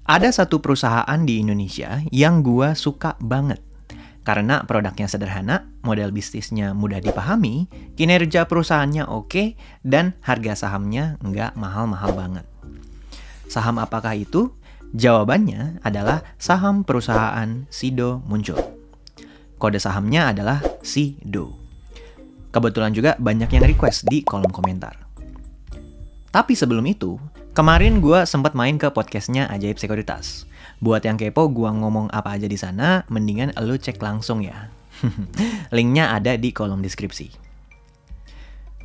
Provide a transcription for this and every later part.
Ada satu perusahaan di Indonesia yang gua suka banget. Karena produknya sederhana, model bisnisnya mudah dipahami, kinerja perusahaannya oke, dan harga sahamnya nggak mahal-mahal banget. Saham apakah itu? Jawabannya adalah saham perusahaan Sido Muncul. Kode sahamnya adalah SIDO. Kebetulan juga banyak yang request di kolom komentar. Tapi sebelum itu, kemarin gue sempat main ke podcastnya Ajaib Sekuritas. Buat yang kepo gue ngomong apa aja di sana, mendingan lo cek langsung ya. Linknya ada di kolom deskripsi.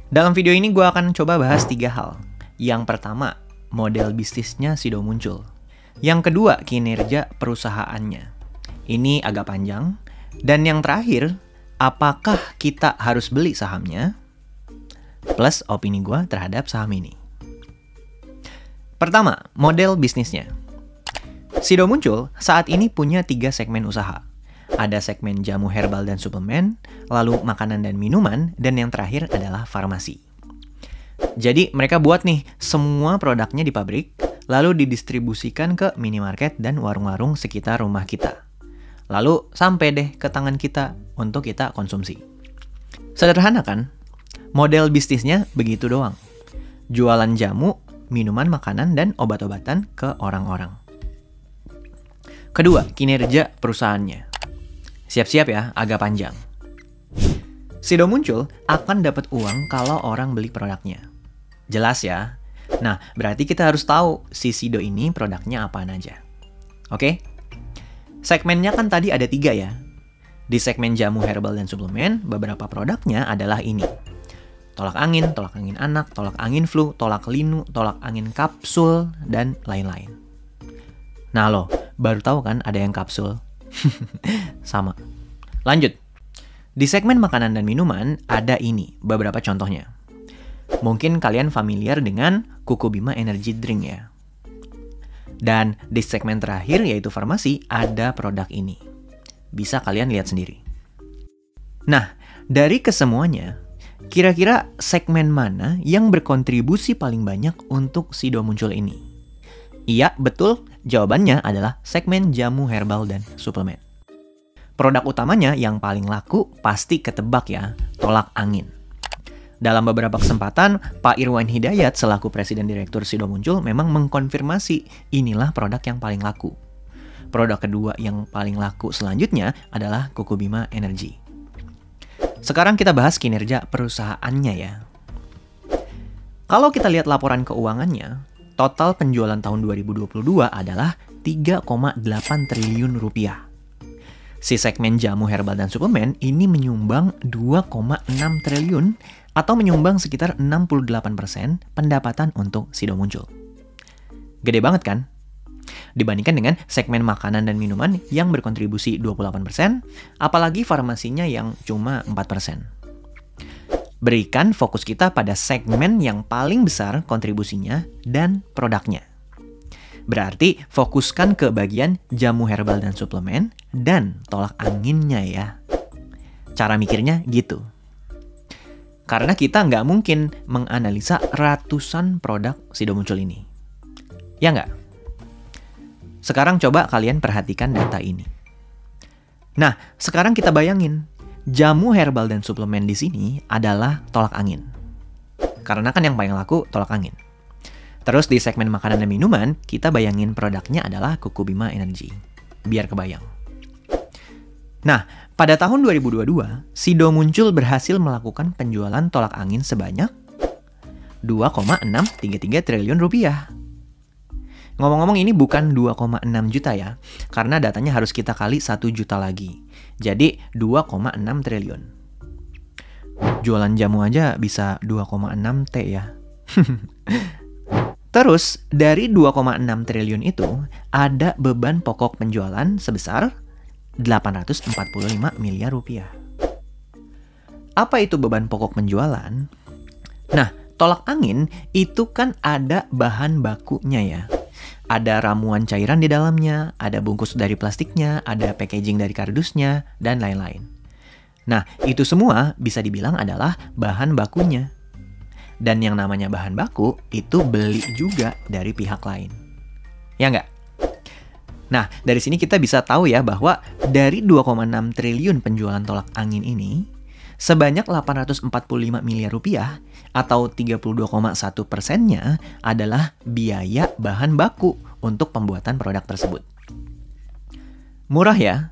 Dalam video ini gue akan coba bahas 3 hal. Yang pertama, model bisnisnya Sido Muncul. Yang kedua, kinerja perusahaannya. Ini agak panjang. Dan yang terakhir, apakah kita harus beli sahamnya? Plus opini gue terhadap saham ini. Pertama, model bisnisnya. Sido Muncul saat ini punya 3 segmen usaha. Ada segmen jamu herbal dan suplemen, lalu makanan dan minuman, dan yang terakhir adalah farmasi. Jadi mereka buat nih semua produknya di pabrik, lalu didistribusikan ke minimarket dan warung-warung sekitar rumah kita. Lalu sampai deh ke tangan kita untuk kita konsumsi. Sederhana kan? Model bisnisnya begitu doang. Jualan jamu, minuman, makanan, dan obat-obatan ke orang-orang. Kedua, kinerja perusahaannya. Siap-siap ya, agak panjang. Sido Muncul akan dapat uang kalau orang beli produknya. Jelas ya? Nah, berarti kita harus tahu si Sido ini produknya apaan aja. Oke? Segmennya kan tadi ada 3 ya. Di segmen jamu herbal dan suplemen, beberapa produknya adalah ini. Tolak angin anak, tolak angin flu, tolak linu, tolak angin kapsul, dan lain-lain. Nah lo, baru tahu kan ada yang kapsul? Sama. Lanjut. Di segmen makanan dan minuman, ada ini, beberapa contohnya. Mungkin kalian familiar dengan Kukubima Energy Drink ya. Dan di segmen terakhir, yaitu farmasi, ada produk ini. Bisa kalian lihat sendiri. Nah, dari kesemuanya, kira-kira segmen mana yang berkontribusi paling banyak untuk Sido Muncul ini? Iya, betul. Jawabannya adalah segmen jamu herbal dan suplemen. Produk utamanya yang paling laku pasti ketebak ya, tolak angin. Dalam beberapa kesempatan, Pak Irwan Hidayat selaku Presiden Direktur Sido Muncul memang mengkonfirmasi inilah produk yang paling laku. Produk kedua yang paling laku selanjutnya adalah Kukubima Energy. Sekarang kita bahas kinerja perusahaannya ya. Kalau kita lihat laporan keuangannya, total penjualan tahun 2022 adalah 3,8 triliun rupiah. Si segmen jamu herbal dan suplemen ini menyumbang 2,6 triliun atau menyumbang sekitar 68% pendapatan untuk Sido Muncul. Gede banget kan? Dibandingkan dengan segmen makanan dan minuman yang berkontribusi 28%, apalagi farmasinya yang cuma 4%. Berikan fokus kita pada segmen yang paling besar kontribusinya dan produknya. Berarti fokuskan ke bagian jamu herbal dan suplemen dan tolak anginnya ya. Cara mikirnya gitu. Karena kita nggak mungkin menganalisa ratusan produk Sido Muncul ini. Ya nggak? Sekarang coba kalian perhatikan data ini. Nah, sekarang kita bayangin, jamu herbal dan suplemen di sini adalah tolak angin. Karena kan yang paling laku tolak angin. Terus di segmen makanan dan minuman, kita bayangin produknya adalah Kukubima Energy. Biar kebayang. Nah, pada tahun 2022, Sido Muncul berhasil melakukan penjualan tolak angin sebanyak 2,633 triliun rupiah. Ngomong-ngomong ini bukan 2,6 juta ya, karena datanya harus kita kali 1 juta lagi. Jadi 2,6 triliun. Jualan jamu aja bisa 2,6 T ya. Terus, dari 2,6 triliun itu, ada beban pokok penjualan sebesar 845 miliar rupiah. Apa itu beban pokok penjualan? Nah, tolak angin itu kan ada bahan bakunya ya. Ada ramuan cairan di dalamnya, ada bungkus dari plastiknya, ada packaging dari kardusnya, dan lain-lain. Nah, itu semua bisa dibilang adalah bahan bakunya. Dan yang namanya bahan baku itu beli juga dari pihak lain. Ya nggak? Nah, dari sini kita bisa tahu ya bahwa dari 2,6 triliun penjualan tolak angin ini, sebanyak 845 miliar rupiah atau 32,1%-nya adalah biaya bahan baku untuk pembuatan produk tersebut. Murah ya,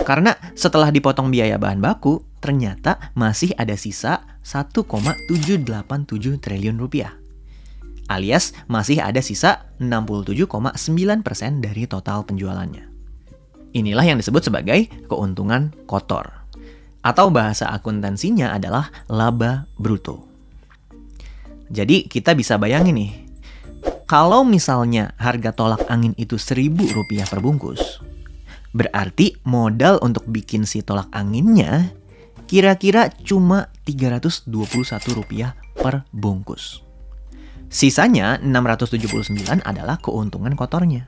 karena setelah dipotong biaya bahan baku, ternyata masih ada sisa 1,787 triliun rupiah. Alias masih ada sisa 67,9% dari total penjualannya. Inilah yang disebut sebagai keuntungan kotor. Atau bahasa akuntansinya adalah laba bruto. Jadi kita bisa bayangin nih, kalau misalnya harga tolak angin itu Rp1.000 per bungkus, berarti modal untuk bikin si tolak anginnya kira-kira cuma Rp321 per bungkus. Sisanya 679 adalah keuntungan kotornya.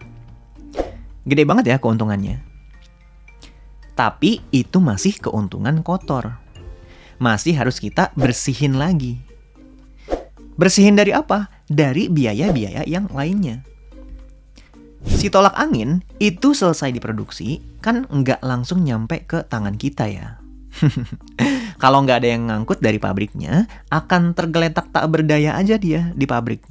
Gede banget ya keuntungannya. Tapi itu masih keuntungan kotor. Masih harus kita bersihin lagi. Bersihin dari apa? Dari biaya-biaya yang lainnya. Si tolak angin itu selesai diproduksi, kan nggak langsung nyampe ke tangan kita ya. Kalau nggak ada yang ngangkut dari pabriknya, akan tergeletak tak berdaya aja dia di pabrik.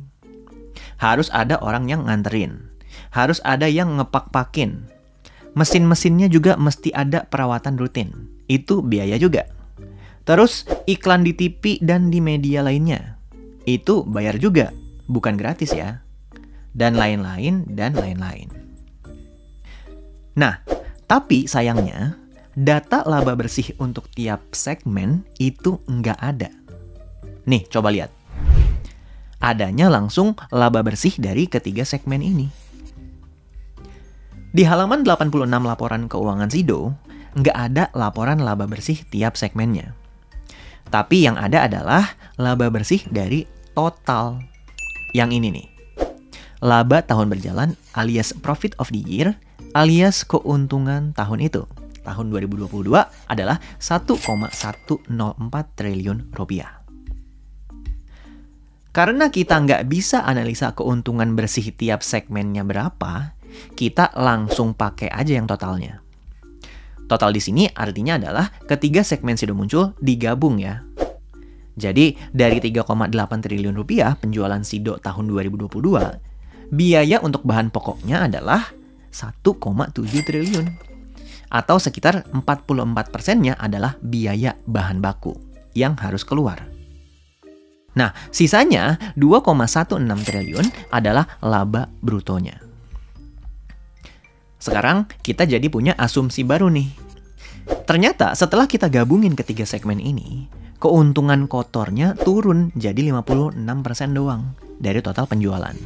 Harus ada orang yang nganterin. Harus ada yang ngepak-pakin. Mesin-mesinnya juga mesti ada perawatan rutin. Itu biaya juga. Terus iklan di TV dan di media lainnya. Itu bayar juga, bukan gratis ya. Dan lain-lain, dan lain-lain. Nah, tapi sayangnya, data laba bersih untuk tiap segmen itu nggak ada. Nih, coba lihat. Adanya langsung laba bersih dari ketiga segmen ini. Di halaman 86 laporan keuangan Sido, nggak ada laporan laba bersih tiap segmennya. Tapi yang ada adalah laba bersih dari total. Yang ini nih. Laba tahun berjalan alias profit of the year alias keuntungan tahun itu. Tahun 2022 adalah 1,104 triliun rupiah. Karena kita nggak bisa analisa keuntungan bersih tiap segmennya berapa, kita langsung pakai aja yang totalnya. Total di sini artinya adalah ketiga segmen Sido Muncul digabung ya. Jadi dari 3,8 triliun rupiah penjualan Sido tahun 2022, biaya untuk bahan pokoknya adalah 1,7 triliun. Atau sekitar 44%-nya adalah biaya bahan baku yang harus keluar. Nah, sisanya 2,16 triliun adalah laba brutonya. Sekarang kita jadi punya asumsi baru nih. Ternyata setelah kita gabungin ketiga segmen ini, keuntungan kotornya turun jadi 56% doang dari total penjualan.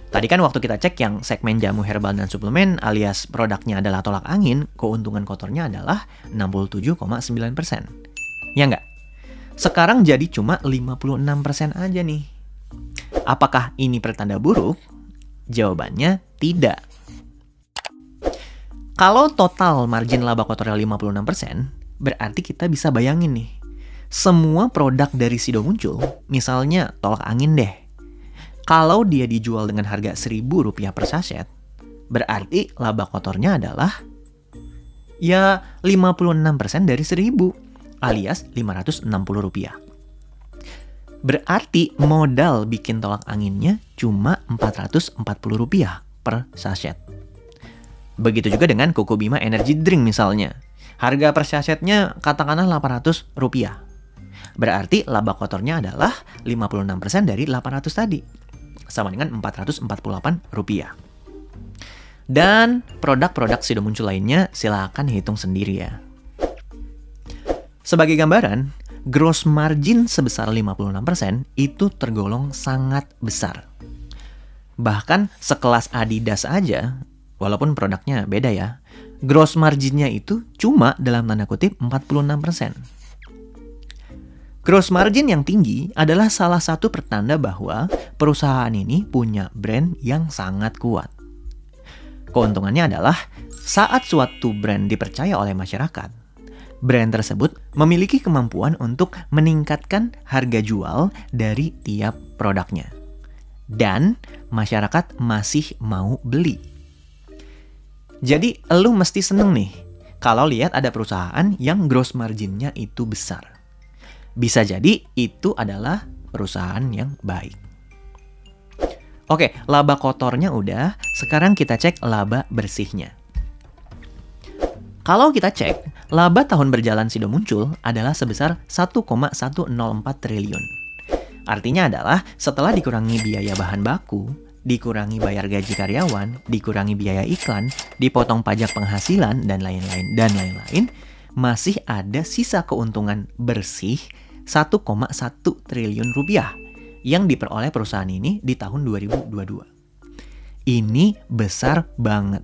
Tadi kan waktu kita cek yang segmen jamu herbal dan suplemen alias produknya adalah tolak angin, keuntungan kotornya adalah 67,9%. Ya nggak? Sekarang jadi cuma 56% aja nih. Apakah ini pertanda buruk? Jawabannya tidak. Kalau total margin laba kotornya 56%, berarti kita bisa bayangin nih. Semua produk dari Sido Muncul, misalnya tolak angin deh. Kalau dia dijual dengan harga Rp1.000 per sachet, berarti laba kotornya adalah ya 56% dari 1.000 alias Rp560. Berarti modal bikin tolak anginnya cuma Rp440 per sachet. Begitu juga dengan Koko Bima Energy Drink misalnya. Harga per sachetnya katakanlah Rp800. Berarti laba kotornya adalah 56% dari 800 tadi. Sama dengan Rp448. Dan produk-produk Sido Muncul lainnya silakan hitung sendiri ya. Sebagai gambaran, gross margin sebesar 56% itu tergolong sangat besar. Bahkan sekelas Adidas aja, walaupun produknya beda ya, gross marginnya itu cuma dalam tanda kutip 46%. Gross margin yang tinggi adalah salah satu pertanda bahwa perusahaan ini punya brand yang sangat kuat. Keuntungannya adalah saat suatu brand dipercaya oleh masyarakat, brand tersebut memiliki kemampuan untuk meningkatkan harga jual dari tiap produknya. Dan masyarakat masih mau beli. Jadi lu mesti seneng nih kalau lihat ada perusahaan yang gross marginnya itu besar. Bisa jadi itu adalah perusahaan yang baik. Oke, laba kotornya udah, sekarang kita cek laba bersihnya. Kalau kita cek, laba tahun berjalan Sido Muncul adalah sebesar 1,104 triliun. Artinya adalah setelah dikurangi biaya bahan baku, dikurangi bayar gaji karyawan, dikurangi biaya iklan, dipotong pajak penghasilan, dan lain-lain, masih ada sisa keuntungan bersih 1,1 triliun rupiah yang diperoleh perusahaan ini di tahun 2022. Ini besar banget.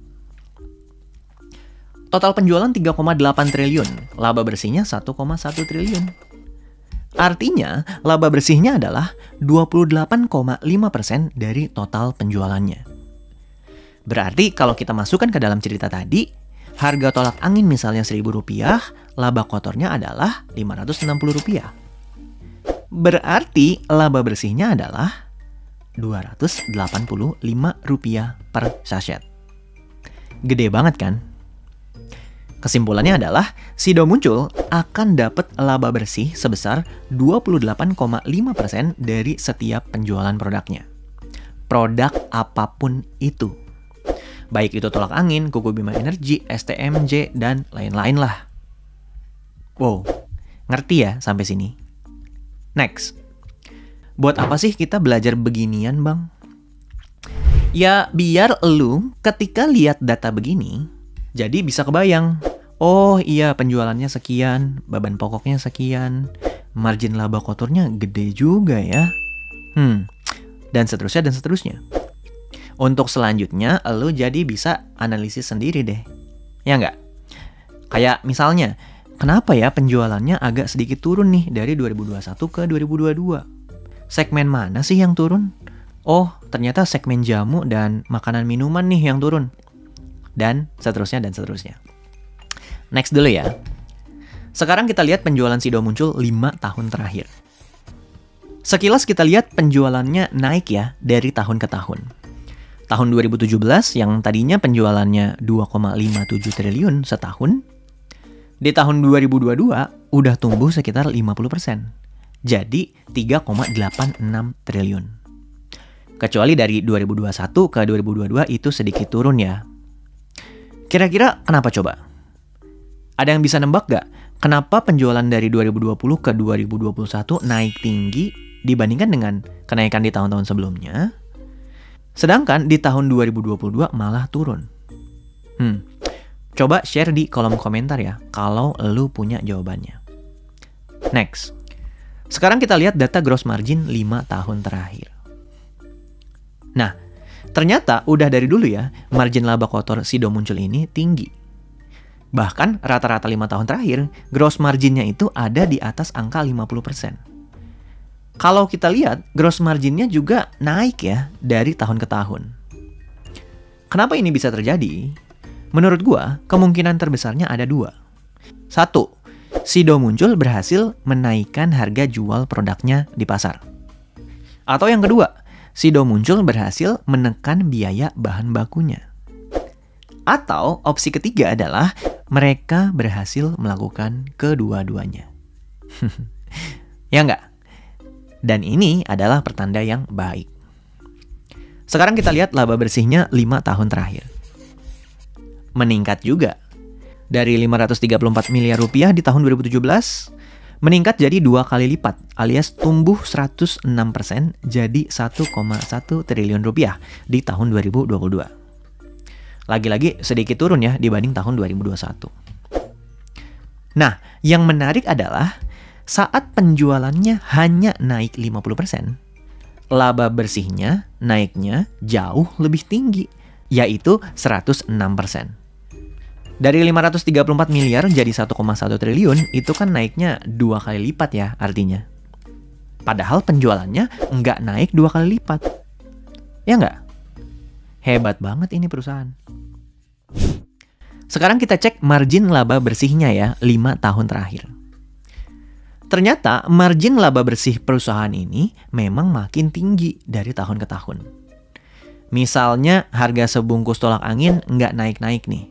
Total penjualan 3,8 triliun, laba bersihnya 1,1 triliun. Artinya, laba bersihnya adalah 28,5% dari total penjualannya. Berarti kalau kita masukkan ke dalam cerita tadi, harga tolak angin misalnya Rp1.000, laba kotornya adalah Rp560. Berarti laba bersihnya adalah Rp285 per sachet. Gede banget kan? Kesimpulannya adalah, Sido Muncul akan dapat laba bersih sebesar 28,5% dari setiap penjualan produknya. Produk apapun itu. Baik itu tolak angin, Kuku Bima Energy, STMJ, dan lain-lain lah. Wow, ngerti ya sampai sini? Next. Buat apa sih kita belajar beginian, Bang? Ya, biar lu ketika lihat data begini, jadi bisa kebayang. Oh iya, penjualannya sekian, beban pokoknya sekian, margin laba kotornya gede juga ya. Dan seterusnya. Untuk selanjutnya, lo jadi bisa analisis sendiri deh. Ya nggak? Kayak misalnya, kenapa ya penjualannya agak sedikit turun nih dari 2021 ke 2022? Segmen mana sih yang turun? Oh, ternyata segmen jamu dan makanan minuman nih yang turun. Dan seterusnya. Next dulu ya. Sekarang kita lihat penjualan Sido Muncul 5 tahun terakhir. Sekilas kita lihat penjualannya naik ya dari tahun ke tahun. Tahun 2017 yang tadinya penjualannya 2,57 triliun setahun, di tahun 2022 udah tumbuh sekitar 50%. Jadi 3,86 triliun. Kecuali dari 2021 ke 2022 itu sedikit turun ya. Kira-kira kenapa coba? Ada yang bisa nembak gak? Kenapa penjualan dari 2020 ke 2021 naik tinggi dibandingkan dengan kenaikan di tahun-tahun sebelumnya? Sedangkan di tahun 2022 malah turun. Coba share di kolom komentar ya kalau lu punya jawabannya. Next. Sekarang kita lihat data gross margin 5 tahun terakhir. Nah, ternyata udah dari dulu ya, margin laba kotor Sido Muncul ini tinggi. Bahkan rata-rata 5 tahun terakhir, gross marginnya itu ada di atas angka 50%. Kalau kita lihat, gross marginnya juga naik ya dari tahun ke tahun. Kenapa ini bisa terjadi? Menurut gua, kemungkinan terbesarnya ada 2. 1. Sido Muncul berhasil menaikkan harga jual produknya di pasar. Atau yang kedua, Sido Muncul berhasil menekan biaya bahan bakunya. Atau opsi ketiga adalah mereka berhasil melakukan kedua-duanya. Ya nggak? Dan ini adalah pertanda yang baik. Sekarang kita lihat laba bersihnya 5 tahun terakhir. Meningkat juga. Dari 534 miliar rupiah di tahun 2017, meningkat jadi 2 kali lipat, alias tumbuh 106% jadi 1,1 triliun rupiah di tahun 2022. Lagi-lagi sedikit turun ya dibanding tahun 2021. Nah, yang menarik adalah saat penjualannya hanya naik 50%, laba bersihnya naiknya jauh lebih tinggi, yaitu 106%. Dari 534 miliar jadi 1,1 triliun, itu kan naiknya 2 kali lipat ya artinya. Padahal penjualannya nggak naik 2 kali lipat. Ya nggak? Hebat banget ini perusahaan. Sekarang kita cek margin laba bersihnya ya 5 tahun terakhir. Ternyata margin laba bersih perusahaan ini memang makin tinggi dari tahun ke tahun. Misalnya harga sebungkus tolak angin nggak naik-naik nih.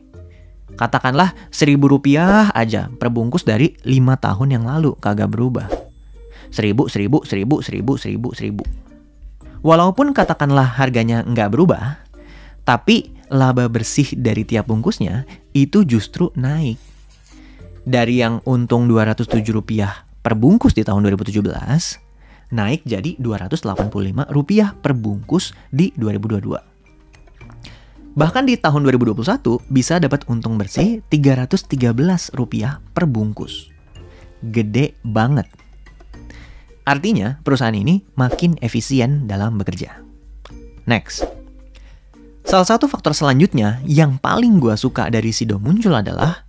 Katakanlah Rp1.000 aja per bungkus dari 5 tahun yang lalu kagak berubah. 1.000, 1.000, 1.000, 1.000, 1.000, 1.000. Walaupun katakanlah harganya nggak berubah, tapi laba bersih dari tiap bungkusnya itu justru naik. Dari yang untung Rp207 per bungkus di tahun 2017, naik jadi Rp285 per bungkus di 2022. Bahkan di tahun 2021 bisa dapat untung bersih Rp313 per bungkus. Gede banget. Artinya perusahaan ini makin efisien dalam bekerja. Next. Salah satu faktor selanjutnya yang paling gue suka dari Sido Muncul adalah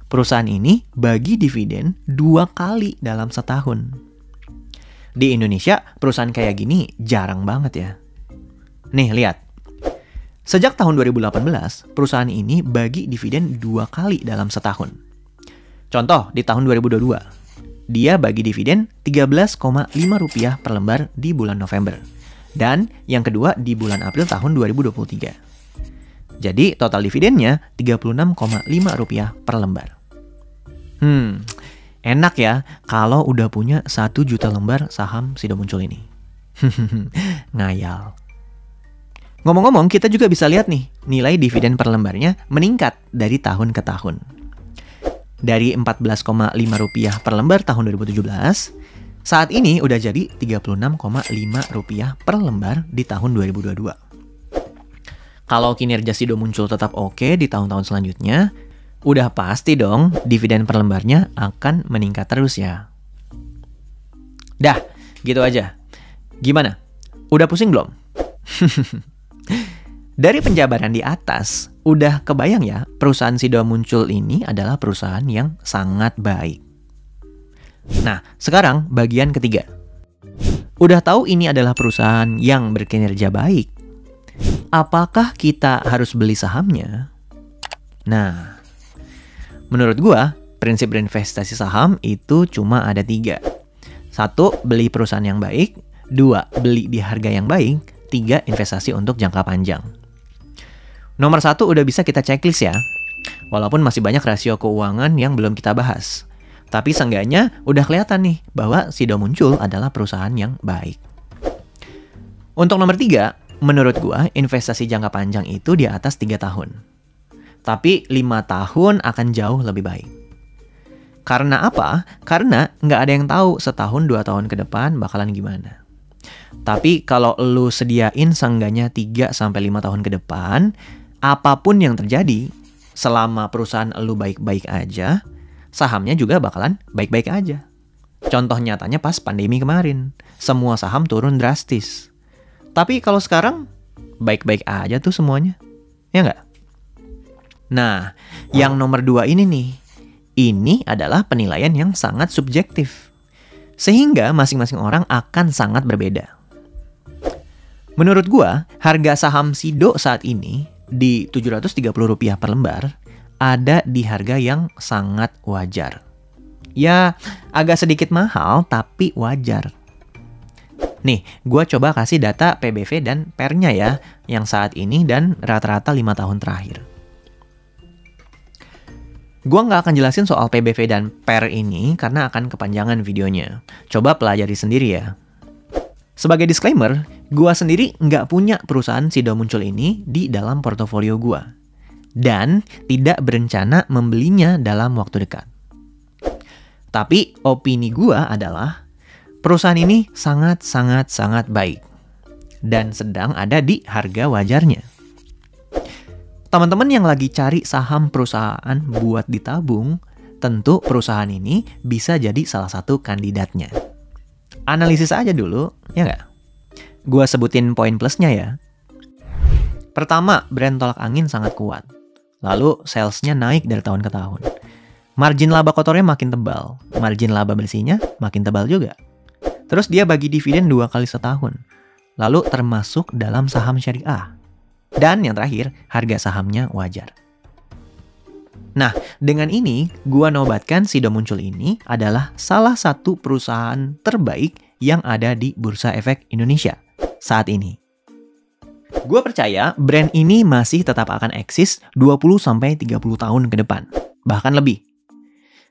perusahaan ini bagi dividen 2 kali dalam setahun. Di Indonesia, perusahaan kayak gini jarang banget ya. Nih, lihat. Sejak tahun 2018, perusahaan ini bagi dividen 2 kali dalam setahun. Contoh, di tahun 2022, dia bagi dividen Rp13,5 per lembar di bulan November. Dan yang kedua di bulan April tahun 2023. Jadi, total dividennya Rp36,5 per lembar. Enak ya kalau udah punya 1 juta lembar saham Sido Muncul ini. Ngayal. Ngomong-ngomong, kita juga bisa lihat nih, nilai dividen per lembarnya meningkat dari tahun ke tahun. Dari Rp14,5 per lembar tahun 2017, saat ini udah jadi Rp36,5 per lembar di tahun 2022. Kalau kinerja Sido Muncul tetap oke di tahun-tahun selanjutnya, udah pasti dong dividen per lembarnya akan meningkat terus ya. Dah, gitu aja. Gimana? Udah pusing belum? Dari penjabaran di atas, udah kebayang ya perusahaan Sido Muncul ini adalah perusahaan yang sangat baik. Nah, sekarang bagian ketiga. Udah tahu ini adalah perusahaan yang berkinerja baik. Apakah kita harus beli sahamnya? Nah, menurut gua, prinsip berinvestasi saham itu cuma ada 3. 1, beli perusahaan yang baik. 2, beli di harga yang baik. 3, investasi untuk jangka panjang. Nomor 1 udah bisa kita checklist ya. Walaupun masih banyak rasio keuangan yang belum kita bahas. Tapi seenggaknya udah kelihatan nih bahwa Sido Muncul adalah perusahaan yang baik. Untuk nomor 3, menurut gua investasi jangka panjang itu di atas 3 tahun. Tapi 5 tahun akan jauh lebih baik. Karena apa? Karena nggak ada yang tahu setahun 2 tahun ke depan bakalan gimana. Tapi kalau lu sediain seenggaknya 3-5 tahun ke depan, apapun yang terjadi, selama perusahaan lu baik-baik aja, sahamnya juga bakalan baik-baik aja. Contoh nyatanya pas pandemi kemarin, semua saham turun drastis. Tapi kalau sekarang, baik-baik aja tuh semuanya. Ya nggak? Nah, yang nomor 2 ini nih, ini adalah penilaian yang sangat subjektif. Sehingga masing-masing orang akan sangat berbeda. Menurut gua, harga saham Sido saat ini di Rp730 per lembar ada di harga yang sangat wajar. Ya, agak sedikit mahal tapi wajar. Nih, gua coba kasih data PBV dan PER-nya ya, yang saat ini dan rata-rata 5 tahun terakhir. Gua nggak akan jelasin soal PBV dan PER ini karena akan kepanjangan videonya. Coba pelajari sendiri ya. Sebagai disclaimer, gua sendiri nggak punya perusahaan Sido Muncul ini di dalam portofolio gua. Dan tidak berencana membelinya dalam waktu dekat. Tapi opini gua adalah perusahaan ini sangat baik. Dan sedang ada di harga wajarnya. Teman-teman yang lagi cari saham perusahaan buat ditabung, tentu perusahaan ini bisa jadi salah satu kandidatnya. Analisis aja dulu, ya nggak? Gua sebutin poin plusnya ya. Pertama, brand tolak angin sangat kuat. Lalu, salesnya naik dari tahun ke tahun. Margin laba kotornya makin tebal. Margin laba bersihnya makin tebal juga. Terus dia bagi dividen 2 kali setahun. Lalu termasuk dalam saham syariah. Dan yang terakhir, harga sahamnya wajar. Nah, dengan ini, gua nobatkan Sido Muncul ini adalah salah satu perusahaan terbaik yang ada di Bursa Efek Indonesia saat ini. Gue percaya brand ini masih tetap akan eksis 20-30 tahun ke depan. Bahkan lebih.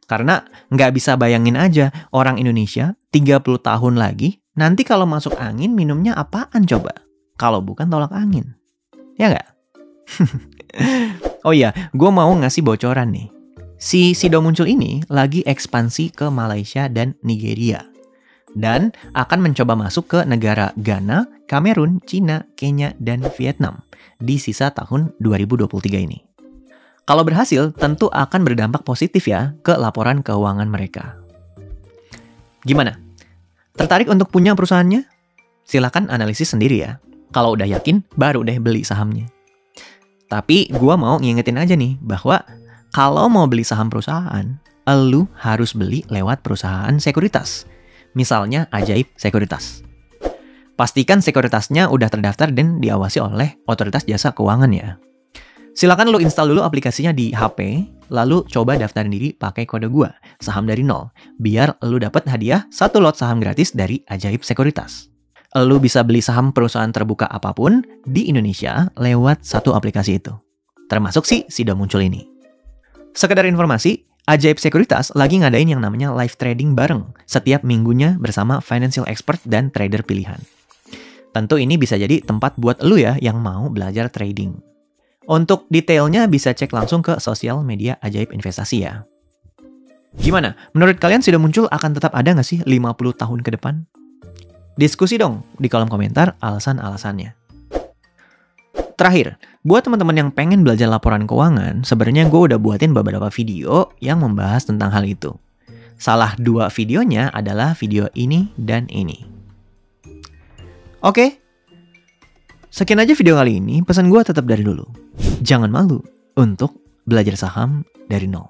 Karena nggak bisa bayangin aja orang Indonesia 30 tahun lagi, nanti kalau masuk angin minumnya apaan coba? Kalau bukan tolak angin. Ya nggak? Oh iya, gue mau ngasih bocoran nih. Si Sido Muncul ini lagi ekspansi ke Malaysia dan Nigeria. Dan akan mencoba masuk ke negara Ghana, Kamerun, Cina, Kenya, dan Vietnam di sisa tahun 2023 ini. Kalau berhasil, tentu akan berdampak positif ya ke laporan keuangan mereka. Gimana? Tertarik untuk punya perusahaannya? Silakan analisis sendiri ya. Kalau udah yakin, baru deh beli sahamnya. Tapi gua mau ngingetin aja nih bahwa kalau mau beli saham perusahaan, elu harus beli lewat perusahaan sekuritas. Misalnya Ajaib Sekuritas. Pastikan sekuritasnya udah terdaftar dan diawasi oleh otoritas jasa keuangan ya. Silakan lu install dulu aplikasinya di HP, lalu coba daftarin diri pakai kode gua, saham dari nol, biar lu dapat hadiah 1 lot saham gratis dari Ajaib Sekuritas. Lu bisa beli saham perusahaan terbuka apapun di Indonesia lewat satu aplikasi itu. Termasuk si Sido Muncul ini. Sekedar informasi, Ajaib Sekuritas lagi ngadain yang namanya live trading bareng setiap minggunya bersama financial expert dan trader pilihan. Tentu ini bisa jadi tempat buat lu ya yang mau belajar trading. Untuk detailnya bisa cek langsung ke sosial media Ajaib Investasi ya. Gimana? Menurut kalian Sido Muncul akan tetap ada nggak sih 50 tahun ke depan? Diskusi dong di kolom komentar alasan-alasannya. Terakhir, buat teman-teman yang pengen belajar laporan keuangan, sebenarnya gue udah buatin beberapa video yang membahas tentang hal itu. Salah 2 videonya adalah video ini dan ini. Oke, sekian aja video kali ini. Pesan gue tetap dari dulu. Jangan malu untuk belajar saham dari nol.